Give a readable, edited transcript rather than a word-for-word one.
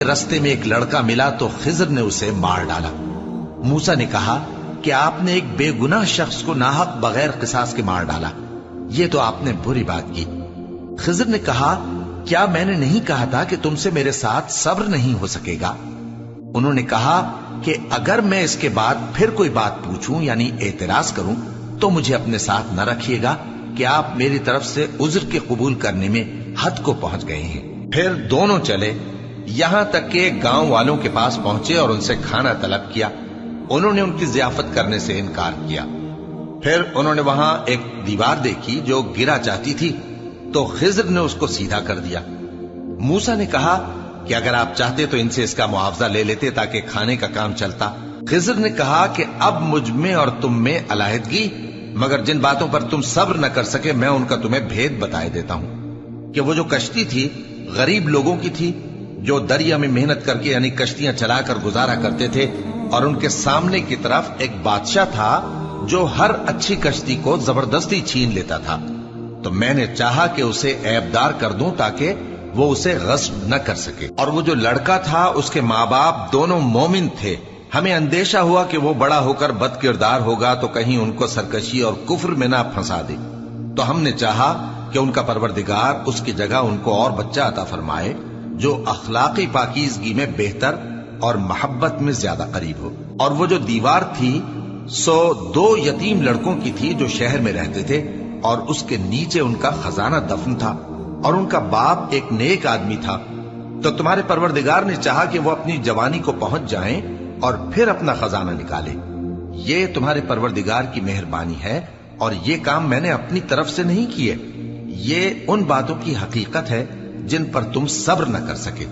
रस्ते में एक लड़का मिला तो खिज्र ने उसे मार डाला। मूसा ने कहा कि आपने एक बेगुनाह शख्स को नाहक बगैर किसास के मार डाला, ये तो आपने बुरी बात की। खिज्र ने कहा, क्या मैंने नहीं कहा था कि तुमसे मेरे साथ सब्र नहीं हो सकेगा? उन्होंने कहा कि अगर मैं इसके बाद फिर कोई बात पूछूं यानी एतराज करूं तो मुझे अपने साथ न रखिएगा कि आप मेरी तरफ से उज्र के कबूल करने में हद को पहुंच गए हैं। फिर दोनों चले, यहां तक कि गांव वालों के पास पहुंचे और उनसे खाना तलब किया। उन्होंने उनकी जियाफत करने से इनकार किया। फिर उन्होंने वहां एक दीवार देखी जो गिरा चाहती थी, तो खिज्र ने उसको सीधा कर दिया। मूसा ने कहा कि अगर आप चाहते तो इनसे इसका मुआवजा ले लेते ताकि खाने का काम चलता। खिज्र ने कहा कि अब मुझ में और तुम में अलहदगी, मगर जिन बातों पर तुम सब्र न कर सके मैं उनका तुम्हें भेद बताए देता हूं कि वो जो कश्ती थी गरीब लोगों की थी जो दरिया में मेहनत करके यानी कश्तियां चलाकर गुजारा करते थे, और उनके सामने की तरफ एक बादशाह था जो हर अच्छी कश्ती को जबरदस्ती छीन लेता था। तो मैंने चाहा कि उसे ऐबदार कर दूं ताकि वो उसे गस्ब न कर सके। और वो जो लड़का था उसके माँ बाप दोनों मोमिन थे। हमें अंदेशा हुआ कि वो बड़ा होकर बदकिरदार होगा तो कहीं उनको सरकशी और कुफ्र में ना फंसा दे, तो हमने चाहा कि उनका परवरदिगार उसकी जगह उनको और बच्चा अता फरमाए जो अखलाकी पाकीज़गी में बेहतर और मोहब्बत में ज्यादा करीब हो। और वो जो दीवार थी सो 2 यतीम लड़कों की थी जो शहर में रहते थे, और उसके नीचे उनका खजाना दफन था, और उनका बाप एक नेक आदमी था। तो तुम्हारे परवरदिगार ने चाहा कि वो अपनी जवानी को पहुंच जाएं और फिर अपना खजाना निकाले। ये तुम्हारे परवरदिगार की मेहरबानी है, और ये काम मैंने अपनी तरफ से नहीं किए। ये उन बातों की हकीकत है जिन पर तुम सब्र न कर सके।